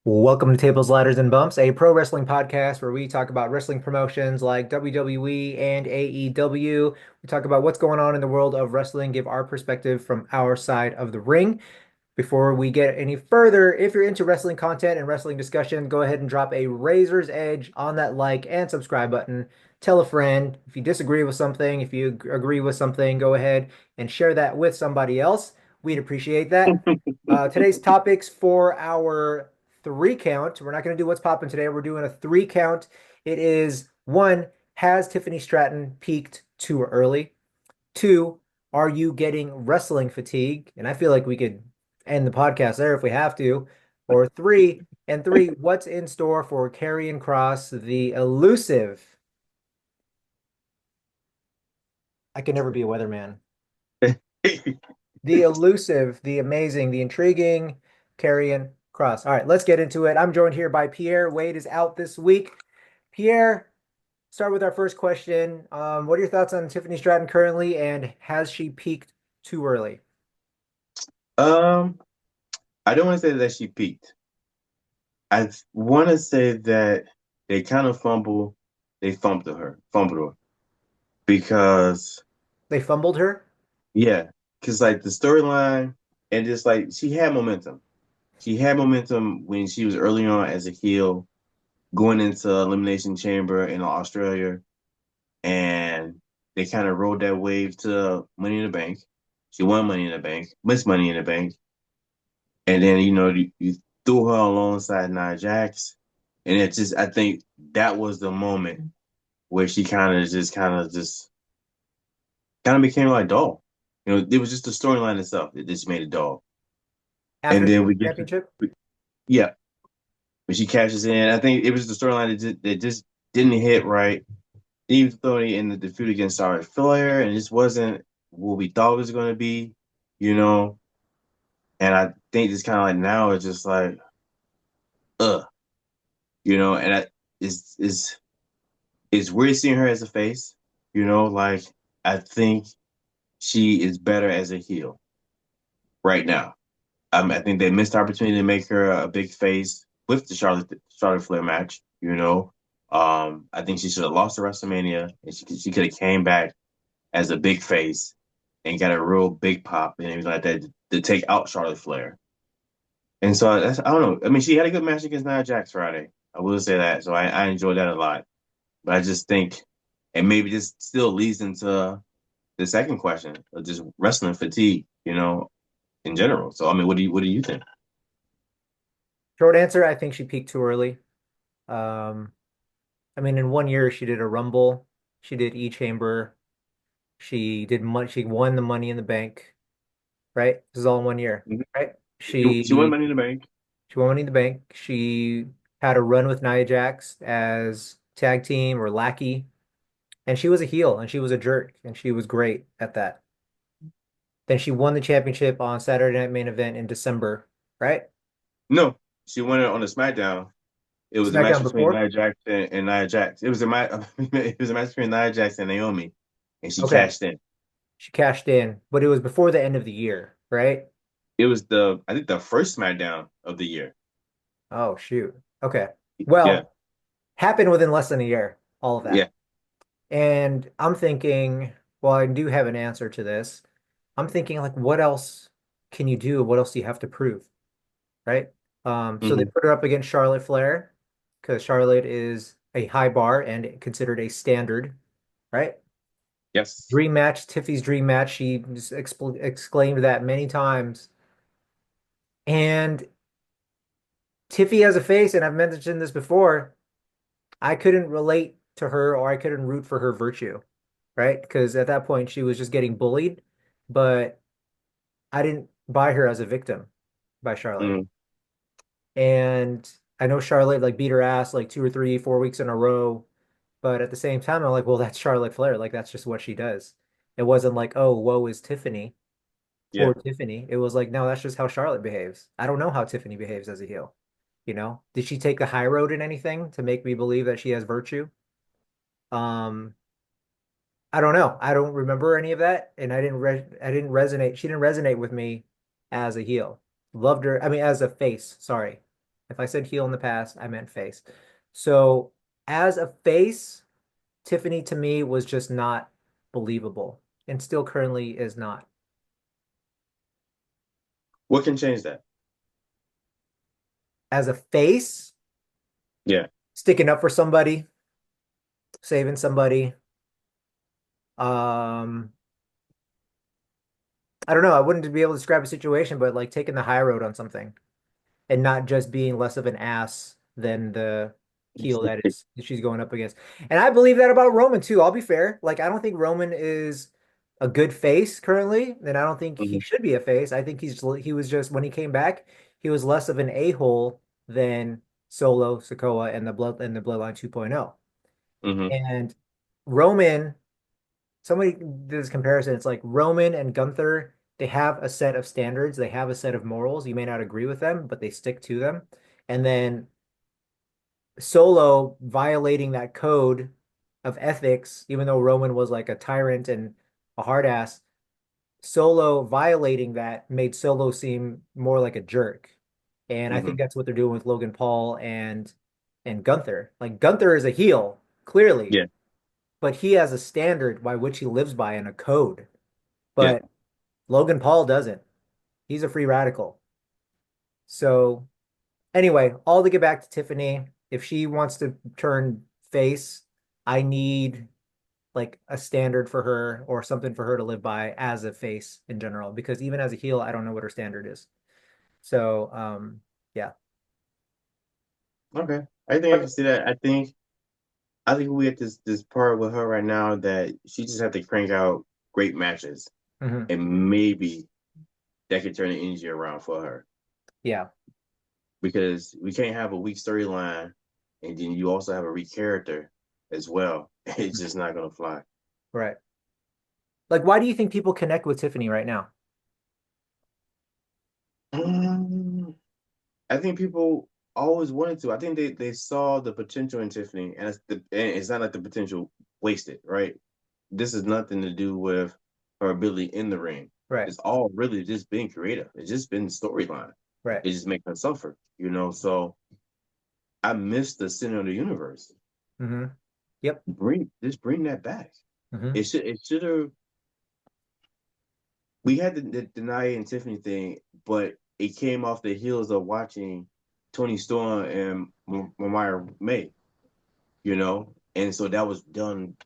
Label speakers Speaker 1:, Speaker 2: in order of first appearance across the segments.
Speaker 1: Welcome to Tables, Ladders, and Bumps, a pro wrestling podcast where we talk about wrestling promotions like WWE and AEW. We talk about what's going on in the world of wrestling, give our perspective from our side of the ring. Before we get any further, if you're into wrestling content and wrestling discussion, go ahead and drop a razor's edge on that like and subscribe button. Tell a friend. If you disagree with something, if you agree with something, go ahead and share that with somebody else. We'd appreciate that. Today's topics for our three count. We're not going to do what's popping today. We're doing a three count. It is one, has Tiffany Stratton peaked too early? Two, are you getting wrestling fatigue? And I feel like we could end the podcast there if we have to. Or three, what's in store for Karrion Kross, the elusive? I could never be a weatherman. The elusive, the amazing, the intriguing Karrion Kross. All right, let's get into it. I'm joined here by Pierre. Wade is out this week. Pierre, start with our first question. What are your thoughts on Tiffany Stratton currently, and has she peaked too early?
Speaker 2: Um, I don't want to say that she peaked. I want to say that they kind of fumbled her because
Speaker 1: They fumbled her.
Speaker 2: yeah, because like the storyline and just like she had momentum. She had momentum when she was early on as a heel, going into Elimination Chamber in Australia, and they kind of rode that wave to Money in the Bank. She won Money in the Bank, missed Money in the Bank, and then you threw her alongside Nia Jax, and it just I think that was the moment where she kind of became like dull. It was just the storyline itself that just made it dull.
Speaker 1: After
Speaker 2: And
Speaker 1: she
Speaker 2: then
Speaker 1: won
Speaker 2: we
Speaker 1: the
Speaker 2: get
Speaker 1: championship?
Speaker 2: yeah, when she cashes in, I think it was the storyline that just didn't hit right. Even though in the feud against Charlotte Flair, and it just wasn't what we thought it was going to be, you know. And I think it's kind of like now it's just like, ugh, and it's weird seeing her as a face, like I think she is better as a heel right now. I think they missed the opportunity to make her a big face with the Charlotte Flair match. I think she should have lost to WrestleMania, and she could have came back as a big face and got a real big pop and everything like that to take out Charlotte Flair. And so I don't know. I mean, she had a good match against Nia Jax Friday. I will say that. So I enjoyed that a lot. But I just think, and maybe this still leads into the second question of just wrestling fatigue, in general. So I mean, what do you think?
Speaker 1: Short answer, I think she peaked too early. Um, I mean, in 1 year, she did a Rumble, she did E-Chamber, she won the Money in the Bank, right? This is all in 1 year,
Speaker 2: Mhm.
Speaker 1: right?
Speaker 2: She won Money in the Bank.
Speaker 1: She won Money in the Bank. She had a run with Nia Jax as tag team or lackey, and she was a heel and she was a jerk and she was great at that. Then she won the championship on Saturday Night Main Event in December, right?
Speaker 2: No, she won it on the SmackDown. It was a match
Speaker 1: SmackDown
Speaker 2: between
Speaker 1: before?
Speaker 2: Nia Jax and Nia Jax. It was a match. It was a match between Nia Jax and Naomi, and she
Speaker 1: Okay.
Speaker 2: cashed in.
Speaker 1: She cashed in, but it was before the end of the year, right?
Speaker 2: It was I think the first SmackDown of the year.
Speaker 1: Oh, shoot. Okay.
Speaker 2: Yeah,
Speaker 1: Well, happened within less than a year, all of that.
Speaker 2: yeah.
Speaker 1: And I'm thinking, well, I do have an answer to this. I'm thinking, like, what else can you do? What else do you have to prove? Right? So they
Speaker 2: Hmm.
Speaker 1: put her up against Charlotte Flair because Charlotte is a high bar and considered a standard, right?
Speaker 2: Yes.
Speaker 1: Dream match, Tiffy's dream match. She just exclaimed that many times. And Tiffy has a face, and I've mentioned this before. I couldn't relate to her or I couldn't root for her virtue, right? Because at that point she was just getting bullied, but I didn't buy her as a victim by Charlotte.
Speaker 2: Hmm.
Speaker 1: And I know Charlotte like beat her ass like 2 or 3, 4 weeks in a row, but at the same time I'm like, well, that's Charlotte Flair. Like that's just what she does. It wasn't like, oh, woe is Tiffany,
Speaker 2: Yeah.
Speaker 1: poor Tiffany. It was like, no, that's just how Charlotte behaves. I don't know how Tiffany behaves as a heel. Did she take the high road in anything to make me believe that she has virtue? Um, I don't know. I don't remember any of that, and I didn't resonate. She didn't resonate with me as a heel. Loved her. I mean, as a face. Sorry. If I said heel in the past, I meant face. So as a face, Tiffany to me was just not believable and still currently is not.
Speaker 2: What can change that?
Speaker 1: As a face,
Speaker 2: Yeah.
Speaker 1: sticking up for somebody, saving somebody. Um, I don't know. I wouldn't be able to describe a situation, but like taking the high road on something and not just being less of an ass than the heel that she's going up against. And I believe that about Roman too. I'll be fair. Like I don't think Roman is a good face currently, and I don't think he
Speaker 2: Hmm.
Speaker 1: should be a face. I think he was just when he came back, he was less of an a-hole than Solo, Sikoa, and the Bloodline 2.0.
Speaker 2: Hmm.
Speaker 1: And Roman, somebody did this comparison. It's like Roman and Gunther, they have a set of standards, they have a set of morals. You may not agree with them, but they stick to them. And then Solo violating that code of ethics, even though Roman was like a tyrant and a hard ass, Solo violating that made Solo seem more like a jerk. And I
Speaker 2: Hmm.
Speaker 1: think that's what they're doing with Logan Paul and Gunther. Like Gunther is a heel, clearly,
Speaker 2: Yeah.
Speaker 1: but he has a standard by which he lives by and a code.
Speaker 2: Yeah.
Speaker 1: But Logan Paul doesn't. He's a free radical. So anyway, all to get back to Tiffany, if she wants to turn face, I need like a standard for her or something for her to live by as a face in general. Because even as a heel, I don't know what her standard is. So yeah.
Speaker 2: Okay. I think I can see that. I think we at this part with her right now that she just have to crank out great matches,
Speaker 1: Hmm.
Speaker 2: and maybe that could turn the energy around for her
Speaker 1: Yeah.
Speaker 2: because we can't have a weak storyline and then you also have a weak character as well. It's just not gonna fly.
Speaker 1: Right. Like, why do you think people connect with Tiffany right now?
Speaker 2: Um, I think people always wanted to. I think they saw the potential in Tiffany, and it's not like the potential wasted, right? This is nothing to do with her ability in the ring.
Speaker 1: Right.
Speaker 2: It's all really just being creative. It's just been storyline.
Speaker 1: Right.
Speaker 2: It just makes her suffer, you know. So I miss the center of the universe.
Speaker 1: Hmm. Yep.
Speaker 2: Bring that back.
Speaker 1: Hmm.
Speaker 2: It should have. We had the Nia and Tiffany thing, but it came off the heels of watching Tony Storm and Mariah May, you know, and so that was done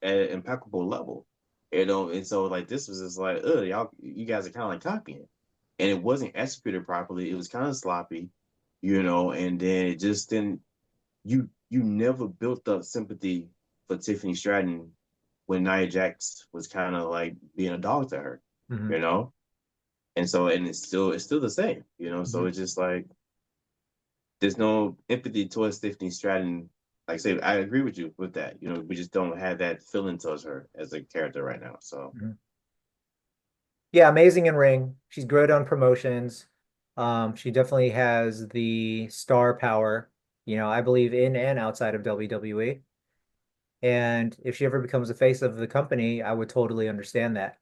Speaker 2: at an impeccable level, you know, and so like this was just like, y'all, you guys are kind of like copying, and it wasn't executed properly. It was kind of sloppy, you know, and then it just didn't. You never built up sympathy for Tiffany Stratton when Nia Jax was kind of like being a dog to her,
Speaker 1: Hmm.
Speaker 2: you know, and so and it's still the same, you know. So
Speaker 1: Hmm.
Speaker 2: it's just like there's no empathy towards Tiffany Stratton. Like I say, I agree with you with that. You know, we just don't have that feeling towards her as a character right now. So
Speaker 1: Hmm. Yeah, amazing in ring. She's good on promotions. She definitely has the star power, I believe in and outside of WWE. And if she ever becomes the face of the company, I would totally understand that.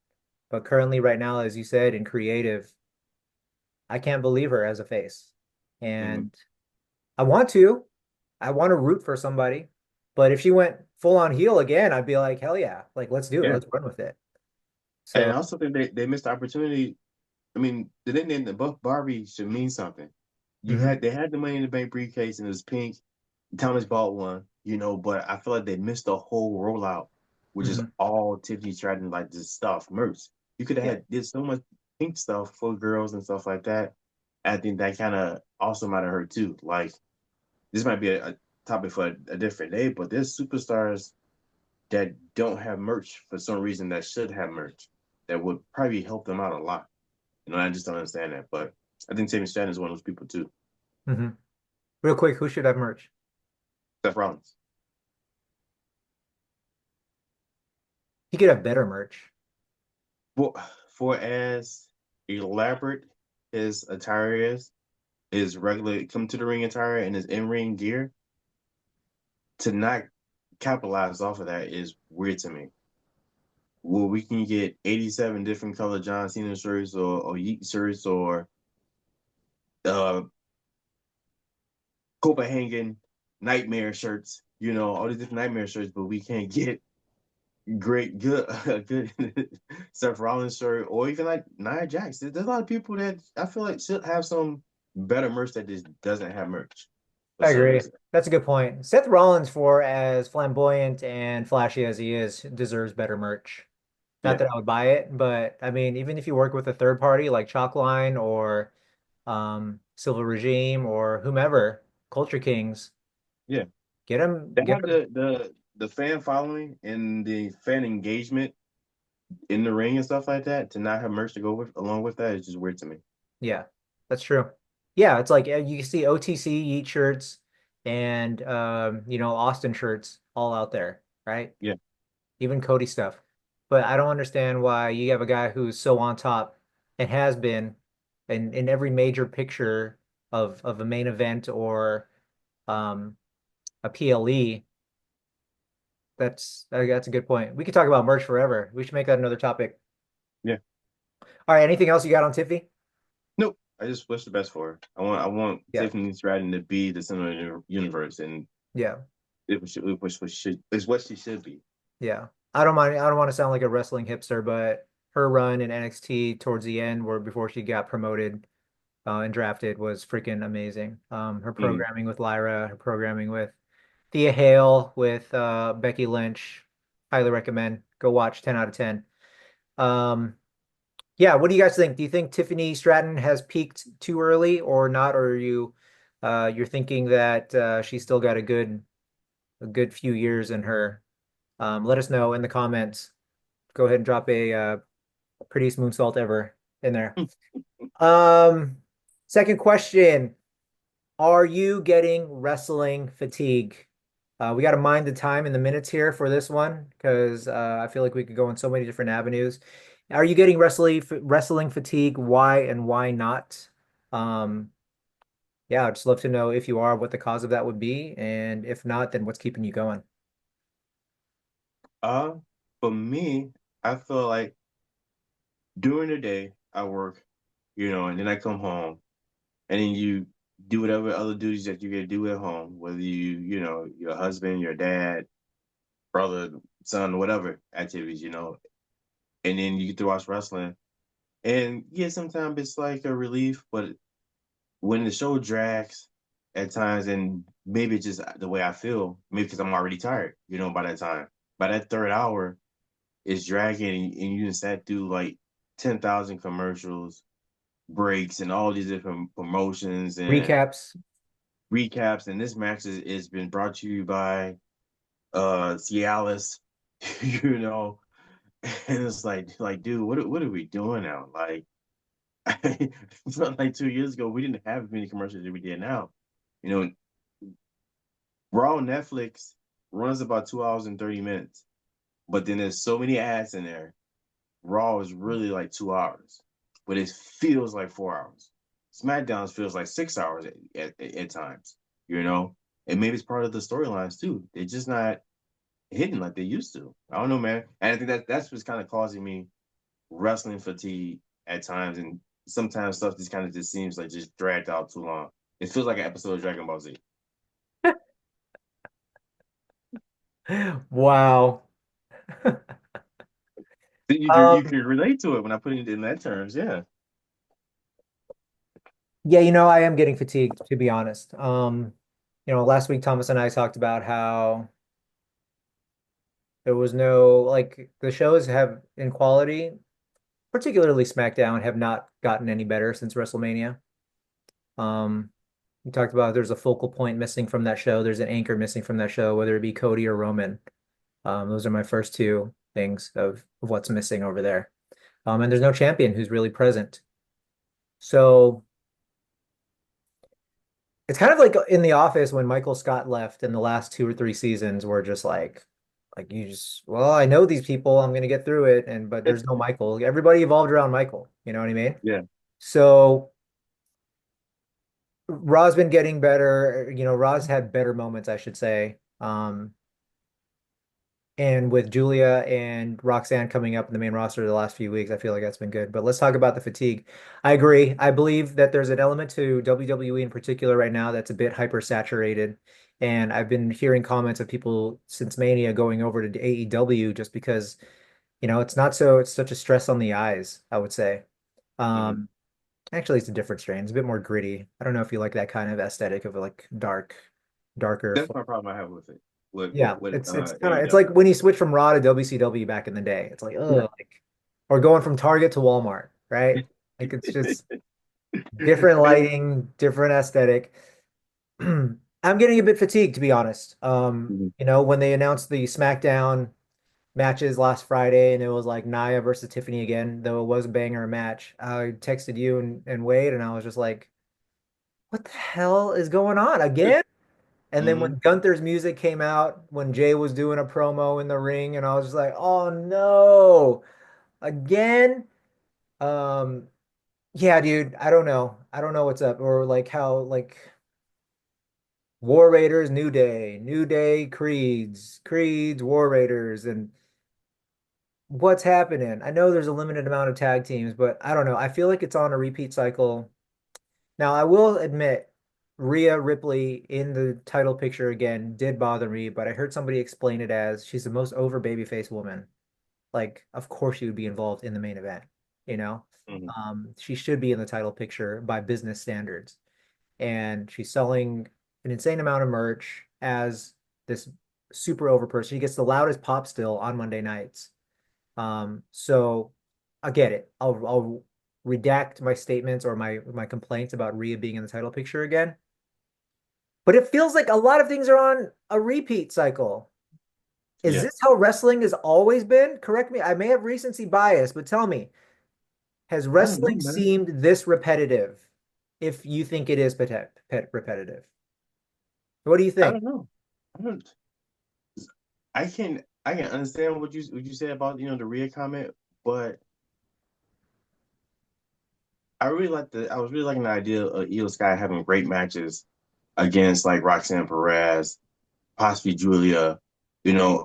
Speaker 1: But currently, right now, as you said, in creative, I can't believe her as a face.
Speaker 2: mhm.
Speaker 1: And I want to. I want to root for somebody. But if she went full on heel again, I'd be like, hell yeah. Like, let's do it.
Speaker 2: Yeah,
Speaker 1: Let's run with it.
Speaker 2: and
Speaker 1: So,
Speaker 2: I also think they missed the opportunity. I mean, the nickname the Buff Barbie should mean something.
Speaker 1: mhm,
Speaker 2: They had the Money in the Bank briefcase and it was pink. Thomas bought one, you know, but I feel like they missed the whole rollout, which is
Speaker 1: mhm.
Speaker 2: all Tiffany Stratton like this stuff, merch. You could have
Speaker 1: Yeah.
Speaker 2: did so much pink stuff for girls and stuff like that. I think that kind of also might have hurt too. Like this might be a topic for a different day, but there's superstars that don't have merch for some reason that should have merch that would probably help them out a lot. You know, I just don't understand that. But I think Tiffany Stratton is one of those people too.
Speaker 1: Hmm. Real quick, who should have merch?
Speaker 2: Seth Rollins.
Speaker 1: He could have better merch.
Speaker 2: For, for as elaborate his attire is, his regular come to the ring attire and his in-ring gear, to not capitalize off of that is weird to me. Well, we can get 87 different color John Cena shirts or Yeet shirts or uh Copenhagen nightmare shirts, all these different nightmare shirts, but we can't get good Seth Rollins shirt or even like Nia Jax. There's a lot of people that I feel like should have some better merch that just doesn't have merch for
Speaker 1: I
Speaker 2: some
Speaker 1: agree.
Speaker 2: reason.
Speaker 1: That's a good point. Seth Rollins, for as flamboyant and flashy as he is, deserves better merch. Not
Speaker 2: Yeah,
Speaker 1: that I would buy it, but I mean, even if you work with a third party like Chalkline or Silver Regime or whomever, Culture Kings,
Speaker 2: yeah.
Speaker 1: get them,
Speaker 2: They
Speaker 1: get
Speaker 2: have
Speaker 1: them.
Speaker 2: the fan following and the fan engagement in the ring and stuff like that. To not have merch to go with along with that is just weird to me.
Speaker 1: Yeah, that's true. Yeah, it's like you see OTC Yeet shirts and Austin shirts all out there, right?
Speaker 2: Yeah,
Speaker 1: Even Cody stuff. But I don't understand why you have a guy who's so on top and has been in every major picture of a main event or um a PLE. That's a good point. We could talk about merch forever. We should make that another topic.
Speaker 2: yeah.
Speaker 1: All right, anything else you got on Tiffy?
Speaker 2: Nope. I just wish the best for her. I want
Speaker 1: Yeah.
Speaker 2: Tiffany Stratton to be the center of the universe, and
Speaker 1: Yeah.
Speaker 2: it's what she should be.
Speaker 1: Yeah. I don't want to sound like a wrestling hipster, but her run in NXT towards the end, where before she got promoted and drafted, was freaking amazing. Her
Speaker 2: Mm.
Speaker 1: programming with Lyra, her programming with Thea Hale, with Becky Lynch, highly recommend. Go watch 10 out of 10. Um, yeah, what do you guys think? Do you think Tiffany Stratton has peaked too early or not? Or are you're thinking that she's still got a good few years in her? Let us know in the comments. Go ahead and drop a prettiest moonsault ever in there. Um, Second question. Are you getting wrestling fatigue? We got to mind the time and the minutes here for this one because I feel like we could go in so many different avenues. Are you getting wrestling fatigue? Why and why not? Um, yeah, I'd just love to know if you are, what the cause of that would be, and if not, then what's keeping you going?
Speaker 2: Uh, for me, I feel like during the day I work, and then I come home, and then you do whatever other duties that you got to do at home, whether your husband, your dad, brother, son, whatever activities, and then you get to watch wrestling. And yeah, sometimes it's like a relief, but when the show drags at times, and maybe it's just the way I feel, maybe because I'm already tired, by that time. By that third hour, it's dragging, and you just sat through like 10,000 commercials, breaks, and all these different promotions and
Speaker 1: Recaps.
Speaker 2: recaps. And this match is been brought to you by Cialis, you know, and it's like, dude, what are we doing now? Like, I felt like 2 years ago we didn't have as many commercials as we did now. You know, Raw on Netflix runs about 2 hours and 30 minutes, but then there's so many ads in there. Raw is really like 2 hours, but it feels like 4 hours. SmackDown feels like 6 hours at times, and maybe it's part of the storylines too. They're just not hitting like they used to. I don't know, man. And I think that's what's kind of causing me wrestling fatigue at times, and sometimes stuff just kind of just seems like just dragged out too long. It feels like an episode of Dragon Ball Z.
Speaker 1: Wow.
Speaker 2: You
Speaker 1: Um,
Speaker 2: can relate to it when I put it in that terms, yeah.
Speaker 1: yeah, I am getting fatigued, to be honest. Last week Thomas and I talked about how there was no like the shows have in quality, particularly SmackDown, have not gotten any better since WrestleMania. Um, we talked about there's a focal point missing from that show. There's an anchor missing from that show, whether it be Cody or Roman. Those are my first two things of what's missing over there. And there's no champion who's really present. So it's kind of like in The Office when Michael Scott left and the last two or three seasons were just like you just, well, I know these people, I'm gonna get through it, but there's no Michael. Everybody evolved around Michael, you know what I mean?
Speaker 2: Yeah.
Speaker 1: So Raw's been getting better, Raw's had better moments, I should say. And with Julia and Roxanne coming up in the main roster the last few weeks, I feel like that's been good. But let's talk about the fatigue. I agree. I believe that there's an element to WWE in particular right now that's a bit hypersaturated. And I've been hearing comments of people since Mania going over to AEW just because, it's such a stress on the eyes, I would say.
Speaker 2: Mhm.
Speaker 1: Um, Actually, it's a different strain. It's a bit more gritty. I don't know if you like that kind of aesthetic of like darker.
Speaker 2: That's my problem I have with it.
Speaker 1: Yeah,
Speaker 2: With
Speaker 1: it's kind of it's like
Speaker 2: AEW.
Speaker 1: when you switch from Raw to WCW back in the day. It's like,
Speaker 2: Yeah.
Speaker 1: oh, like or going from Target to Walmart, right? Like it's just different lighting, different aesthetic. I'm getting a bit fatigued, to be honest.
Speaker 2: Mhm.
Speaker 1: When they announced the SmackDown matches last Friday and it was like Nia versus Tiffany again, though it was a banger match. I texted you and Wade, and I was just like, what the hell is going on again? And then when
Speaker 2: Mhm.
Speaker 1: Gunther's music came out, when Jay was doing a promo in the ring, and I was just like, oh no, again? Um, yeah, dude, I don't know. I don't know what's up. Or like how like War Raiders, New Day, Creeds, War Raiders, and what's happening? I know there's a limited amount of tag teams, but I don't know. I feel like it's on a repeat cycle. Now, I will admit, Rhea Ripley in the title picture again did bother me, but I heard somebody explain it as she's the most over babyface woman. Like, of course she would be involved in the main event, you know?
Speaker 2: Mhm.
Speaker 1: She should be in the title picture by business standards. And she's selling an insane amount of merch as this super over person. She gets the loudest pop still on Monday nights. So I get it. I'll redact my statements or my complaints about Rhea being in the title picture again. But it feels like a lot of things are on a repeat cycle. Is
Speaker 2: Yeah.
Speaker 1: this how wrestling has always been? Correct me. I may have recency bias, but tell me, has
Speaker 2: I don't know,
Speaker 1: wrestling
Speaker 2: man.
Speaker 1: seemed this repetitive? If you think it is repetitive, what do you
Speaker 2: I
Speaker 1: think?
Speaker 2: don't know. I don't. I can understand what you said about the Rhea comment, but I was really liking the idea of Io Sky having great matches against like Roxanne Perez, possibly Julia,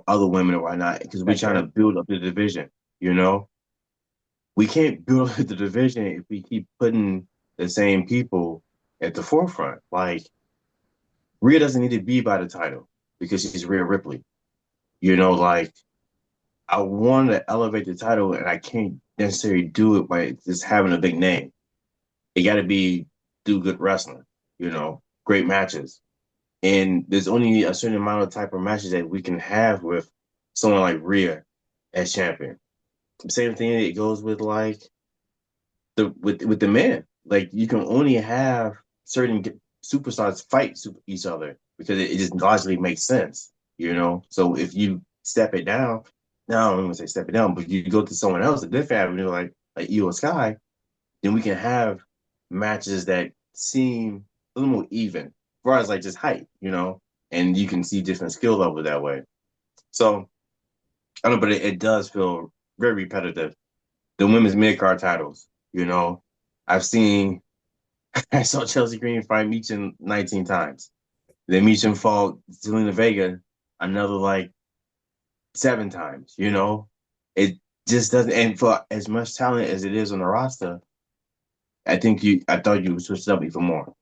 Speaker 2: other women and whatnot, because we're trying to
Speaker 1: Becky.
Speaker 2: build up the division, you know? We can't build up the division if we keep putting the same people at the forefront. Like Rhea doesn't need to be by the title because she's Rhea Ripley. Like I want to elevate the title and I can't necessarily do it by just having a big name. It got to be do good wrestling, great matches. And there's only a certain amount of type of matches that we can have with someone like Rhea as champion. Same thing it goes with like with the men. Like you can only have certain superstars fight each other because it just logically makes sense. So if you step it down, no, I don't even say step it down, but you go to someone else, a different avenue like Io Sky, then we can have matches that seem a little more even, as far as like just height, and you can see different skill level that way. So I don't know, but it does feel very repetitive. The women's mid card titles, I've seen I saw Chelsea Green fight Meechin 19 times. Then Meechin fought Zelina Vega another like 7 times. It just doesn't, and for as much talent as it is on the roster, I thought you would switch it up even more.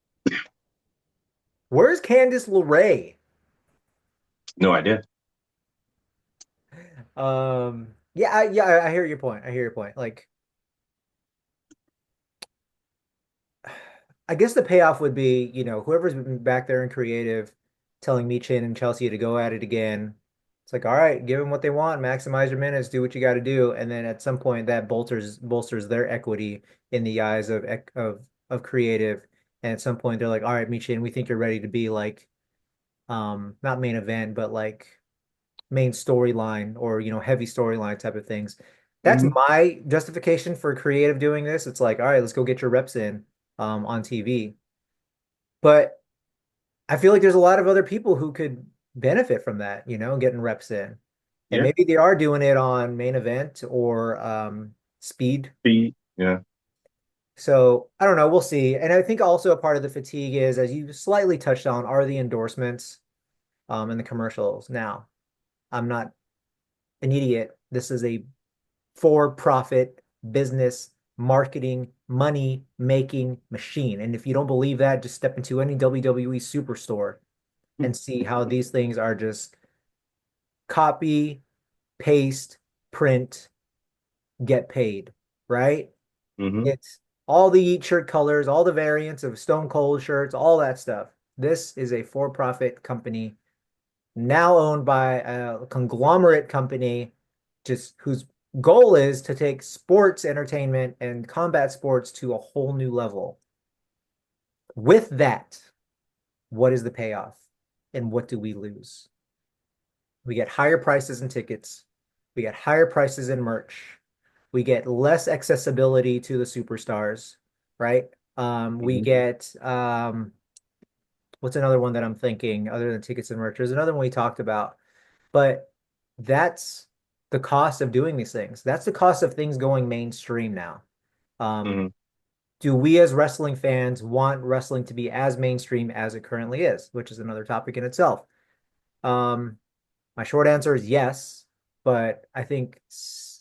Speaker 1: Where's Candice LeRae?
Speaker 2: No idea.
Speaker 1: Yeah, I hear your point. I hear your point. Like, I guess the payoff would be, whoever's been back there in creative telling Michin and Chelsea to go at it again. It's like, all right, give them what they want, maximize your minutes, do what you got to do, and then at some point that bolsters their equity in the eyes of creative. And at some point they're like, all right, Michin, we think you're ready to be like, not main event, but like main storyline or heavy storyline type of things. That's
Speaker 2: Hmm.
Speaker 1: my justification for creative doing this. It's like, all right, let's go get your reps in on TV. But I feel like there's a lot of other people who could benefit from that, getting reps in. And
Speaker 2: Yeah.
Speaker 1: maybe they are doing it on main event or speed.
Speaker 2: Speed. Yeah.
Speaker 1: So I don't know. We'll see. And I think also a part of the fatigue is, as you slightly touched on, are the endorsements and the commercials. Now, I'm not an idiot. This is a for-profit business marketing money making machine. And if you don't believe that, just step into any WWE superstore and see how these things are just copy, paste, print, get paid, right?
Speaker 2: Hmm.
Speaker 1: It's all the Yeet shirt colors, all the variants of Stone Cold shirts, all that stuff. This is a for-profit company now owned by a conglomerate company, just whose goal is to take sports entertainment and combat sports to a whole new level. With that, what is the payoff? And what do we lose? We get higher prices in tickets. We get higher prices in merch. We get less accessibility to the superstars, right? We
Speaker 2: Hmm.
Speaker 1: get what's another one that I'm thinking other than tickets and merch? There's another one we talked about, but that's the cost of doing these things. That's the cost of things going mainstream now. Um,
Speaker 2: Hmm.
Speaker 1: do we as wrestling fans want wrestling to be as mainstream as it currently is, which is another topic in itself? Um, my short answer is yes, but I think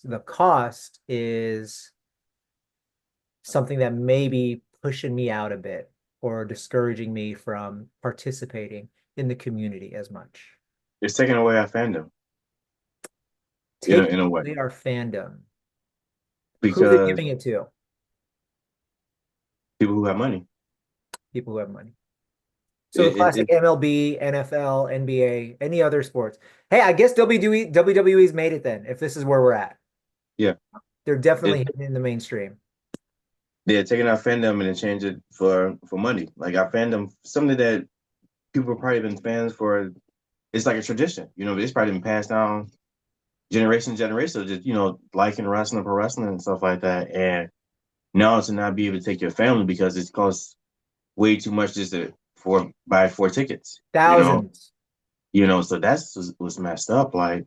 Speaker 1: the cost is something that may be pushing me out a bit or discouraging me from participating in the community as much.
Speaker 2: It's taking away our fandom,
Speaker 1: Taking
Speaker 2: in a way,
Speaker 1: away our fandom. Who's it
Speaker 2: because
Speaker 1: giving it to?
Speaker 2: people who have money.
Speaker 1: People who have money. So the
Speaker 2: It,
Speaker 1: classic
Speaker 2: it,
Speaker 1: MLB, NFL, NBA, any other sports. Hey, I guess WWE's made it then, if this is where we're at.
Speaker 2: yeah,
Speaker 1: They're definitely
Speaker 2: it,
Speaker 1: hitting in the mainstream.
Speaker 2: they're taking our fandom and then change it for money. Like our fandom, something that people have probably been fans for. It's like a tradition, It's probably been passed down generation to generation, just liking wrestling, pro wrestling, and stuff like that. And now to not be able to take your family because it costs way too much just to for buy 4 tickets,
Speaker 1: Thousands.
Speaker 2: So that's what's messed up. Like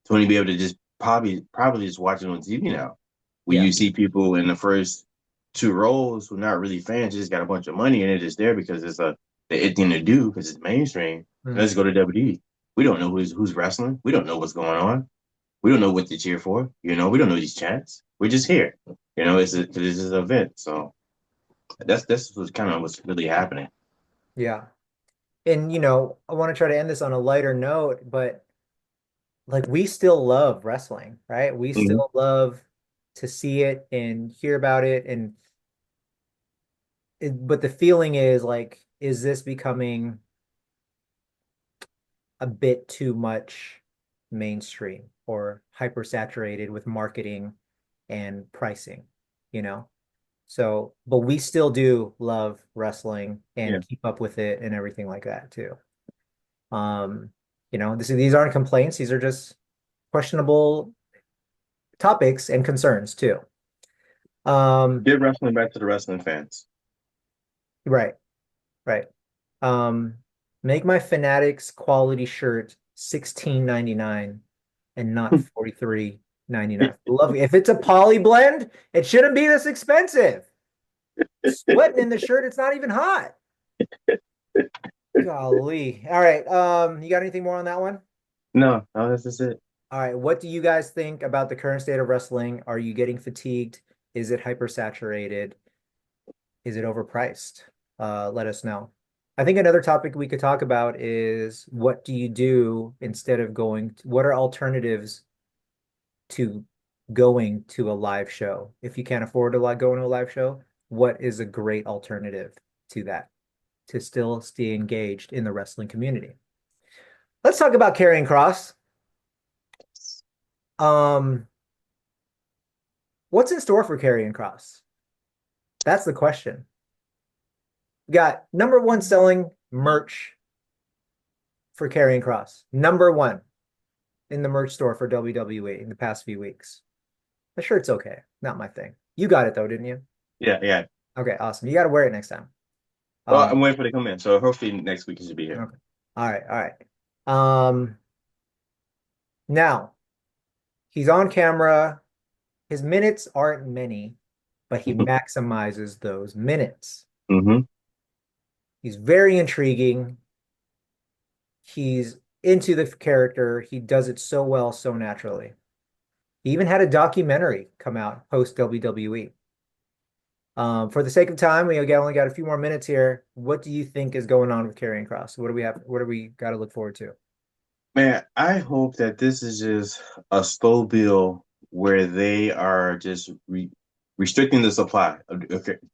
Speaker 2: to only be able to just probably just watch it on TV now, where
Speaker 1: Yeah.
Speaker 2: you see people in the first 2 rows who are not really fans, just got a bunch of money and it is there because it's the it thing to do because it's mainstream.
Speaker 1: Mm.
Speaker 2: Let's go to WWE. We don't know who's wrestling. We don't know what's going on. We don't know what to cheer for. We don't know these chants. We're just here. This is an event. So that's what's kind of what's really happening.
Speaker 1: Yeah. And I want to try to end this on a lighter note, but like we still love wrestling, right? We
Speaker 2: Hmm.
Speaker 1: still love to see it and hear about it but the feeling is like, is this becoming a bit too much mainstream or hypersaturated with marketing and pricing, you know? So, but we still do love wrestling
Speaker 2: Yeah.
Speaker 1: and keep up with it and everything like that too. Um, these aren't complaints, these are just questionable topics and concerns too. Um,
Speaker 2: Give wrestling back to the wrestling fans.
Speaker 1: right, right. Um, make my Fanatics quality shirt 16.99 and not 43.99. Love if it's a poly blend, it shouldn't be this expensive. Sweating in the shirt, it's not even hot. Golly. All right. You got anything more on that one?
Speaker 2: No, no, that's just it.
Speaker 1: All right. What do you guys think about the current state of wrestling? Are you getting fatigued? Is it hypersaturated? Is it overpriced? Let us know. I think another topic we could talk about is what do you do instead of what are alternatives to going to a live show? If you can't afford to going to a live show, what is a great alternative to that to still stay engaged in the wrestling community? Let's talk about Karrion Kross. Um, what's in store for Karrion Kross? That's the question. We got number one selling merch for Karrion Kross. Number one in the merch store for WWE in the past few weeks. The shirt's okay. Not my thing. You got it though, didn't you?
Speaker 2: Yeah, yeah.
Speaker 1: Okay, awesome. You got to wear it next time.
Speaker 2: Well, I'm
Speaker 1: Um,
Speaker 2: waiting for they to come in. So hopefully next week he should be here.
Speaker 1: okay. All right, all right. Now he's on camera. His minutes aren't many, but he maximizes those minutes.
Speaker 2: Hmm.
Speaker 1: He's very intriguing. He's into the character. He does it so well, so naturally. He even had a documentary come out post WWE. For the sake of time, only got a few more minutes here. What do you think is going on with Karrion Kross? What do we have? What do we got to look forward to?
Speaker 2: Man, I hope that this is just a slow build where they are just restricting the supply of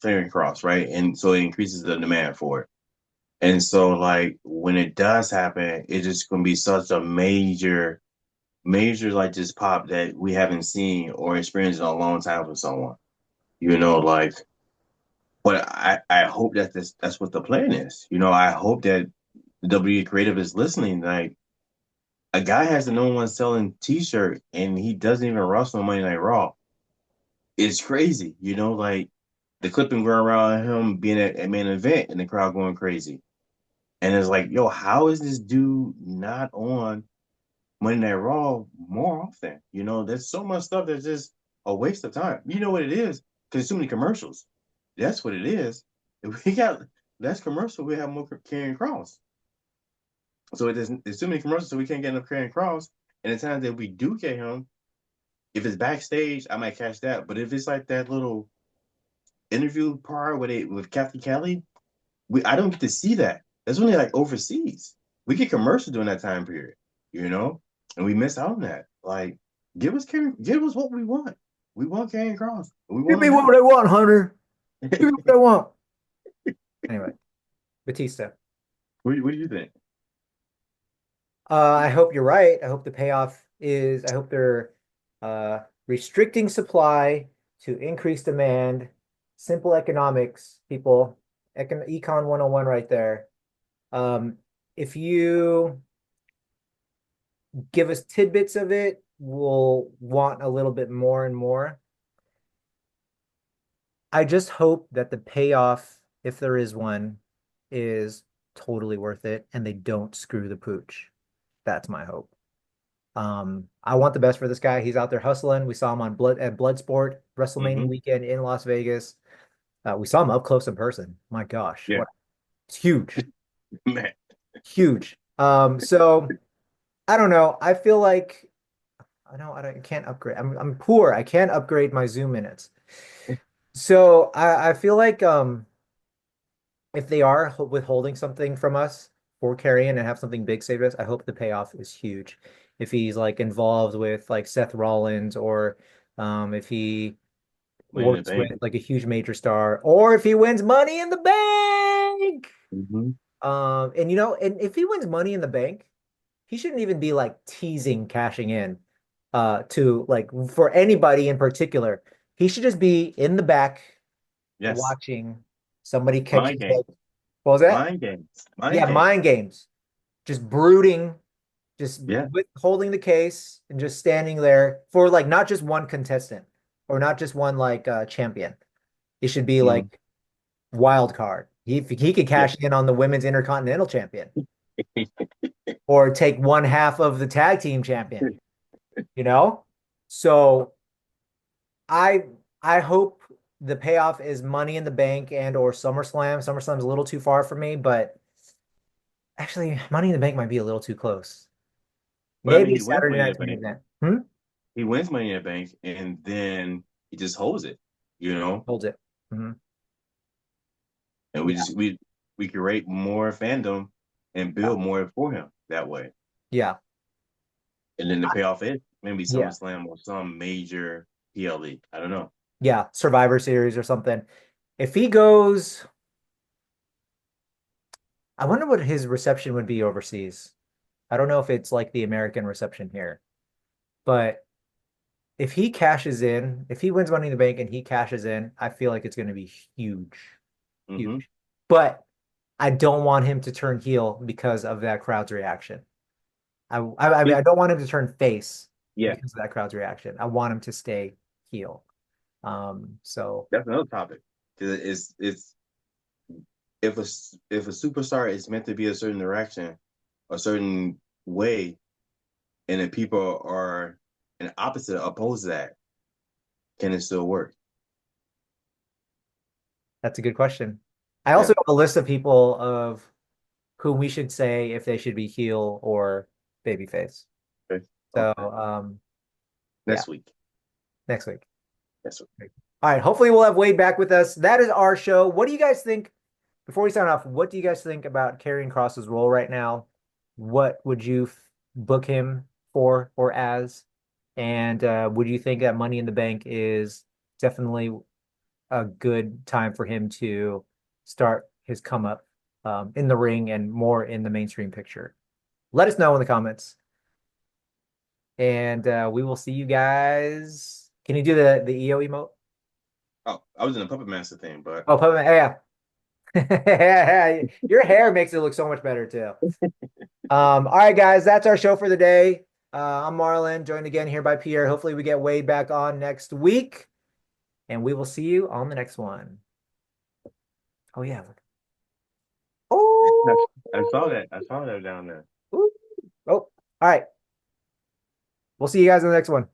Speaker 2: clearing cross, right? And so it increases the demand for it. And so, like, when it does happen, it's just going to be such a major, like, just pop that we haven't seen or experienced in a long time from someone, like, but I hope that that's what the plan is. I hope that the WWE creative is listening. Like, a guy has the number one selling T-shirt and he doesn't even wrestle on Monday Night Raw. It's crazy, like the clipping going around him being at main event and the crowd going crazy. And it's like, yo, how is this dude not on Monday Night Raw more often? There's so much stuff that's just a waste of time. You know what it is? Because too many commercials. That's what it is. If we got less commercial, we have more carrying cross. So there's too many commercials, so we can't get enough carrying cross. And the times that we do get him, if it's backstage, I might catch that. But if it's like that little interview part with Kathy Kelly, I don't get to see that. That's only like overseas. We get commercials during that time period, you know, and we miss out on that. Like, give us what we want. We want Karrion Kross. We
Speaker 1: Give
Speaker 2: want
Speaker 1: me
Speaker 2: him
Speaker 1: what
Speaker 2: now.
Speaker 1: I want, Hunter. Give me what I want. Anyway, Batista.
Speaker 2: What do you think?
Speaker 1: I hope you're right. I hope the payoff is, I hope they're restricting supply to increase demand. Simple economics, people. Econ 101 right there. Um, if you give us tidbits of it, we'll want a little bit more and more. I just hope that the payoff, if there is one, is totally worth it and they don't screw the pooch. That's my hope. I want the best for this guy. He's out there hustling. We saw him on Bloodsport WrestleMania
Speaker 2: Hmm.
Speaker 1: weekend in Las Vegas. We saw him up close in person. My gosh,
Speaker 2: Yeah,
Speaker 1: what it's huge,
Speaker 2: man.
Speaker 1: huge. So I don't know. I feel like I can't upgrade. I'm poor. I can't upgrade my Zoom minutes. So I feel like if they are withholding something from us for Karrion and have something big saved us, I hope the payoff is huge. If he's like involved with like Seth Rollins or if he
Speaker 2: Money in the
Speaker 1: works with
Speaker 2: Bank.
Speaker 1: like a huge major star or if he wins Money in the Bank.
Speaker 2: Hmm.
Speaker 1: And if he wins Money in the Bank, he shouldn't even be like teasing cashing in to like for anybody in particular. He should just be in the back
Speaker 2: Yes.
Speaker 1: watching somebody catch
Speaker 2: Mind
Speaker 1: his
Speaker 2: games.
Speaker 1: head. What was that?
Speaker 2: Mind games. Mind
Speaker 1: Yeah,
Speaker 2: games.
Speaker 1: mind games. Just brooding, just
Speaker 2: Yeah.
Speaker 1: holding the case and just standing there for like not just one contestant or not just one like champion. It should be
Speaker 2: Hmm.
Speaker 1: like wild card. He could
Speaker 2: Yeah.
Speaker 1: cash in on the women's intercontinental champion or take one half of the tag team champion, you know? So I I hope the payoff is Money in the Bank and or SummerSlam. SummerSlam's a little too far for me, but actually Money in the Bank might be a little too close.
Speaker 2: But I mean,
Speaker 1: Maybe a
Speaker 2: he wins
Speaker 1: Saturday
Speaker 2: Money in the
Speaker 1: night's main
Speaker 2: Bank.
Speaker 1: event.
Speaker 2: He wins Money in the Bank, and then he just holds it, you know.
Speaker 1: Holds it. Hmm.
Speaker 2: And we
Speaker 1: Yeah.
Speaker 2: just we create more fandom and
Speaker 1: Yeah.
Speaker 2: build more for him that way.
Speaker 1: Yeah.
Speaker 2: And then the payoff is maybe
Speaker 1: Yeah.
Speaker 2: SummerSlam or some major PLE. I don't know.
Speaker 1: Yeah. Survivor Series or something. If he goes, I wonder what his reception would be overseas. I don't know if it's like the American reception here, but if he cashes in, if he wins Money in the Bank and he cashes in, I feel like it's going to be huge,
Speaker 2: Hmm.
Speaker 1: huge. But I don't want him to turn heel because of that crowd's reaction. I mean, I don't want him to turn face
Speaker 2: Yeah,
Speaker 1: because of that crowd's reaction. I want him to stay heel. So
Speaker 2: that's another topic. Because it's if a superstar is meant to be a certain direction, a certain way, and then people are an opposite oppose that, can it still work?
Speaker 1: that's a good question. I also
Speaker 2: Yeah.
Speaker 1: have a list of people of who we should say if they should be heel or babyface.
Speaker 2: Okay.
Speaker 1: So,
Speaker 2: Okay.
Speaker 1: yeah,
Speaker 2: Next week.
Speaker 1: next week.
Speaker 2: Next week.
Speaker 1: All right. Hopefully, we'll have Wade back with us. That is our show. What do you guys think? Before we sign off, what do you guys think about Karrion Kross's role right now? What would you book him for or as? And would you think that Money in the Bank is definitely a good time for him to start his come up in the ring and more in the mainstream picture? Let us know in the comments. And we will see you guys. Can you do the EO emote?
Speaker 2: Oh, I was in a Puppet Master thing, but
Speaker 1: Oh, yeah. Your hair makes it look so much better too. All right, guys, that's our show for the day. I'm Marlon, joined again here by Pierre. Hopefully, we get Wade back on next week, and we will see you on the next one. Oh yeah. Oh.
Speaker 2: I saw that. I saw that down there.
Speaker 1: Oh. All right. We'll see you guys in the next one.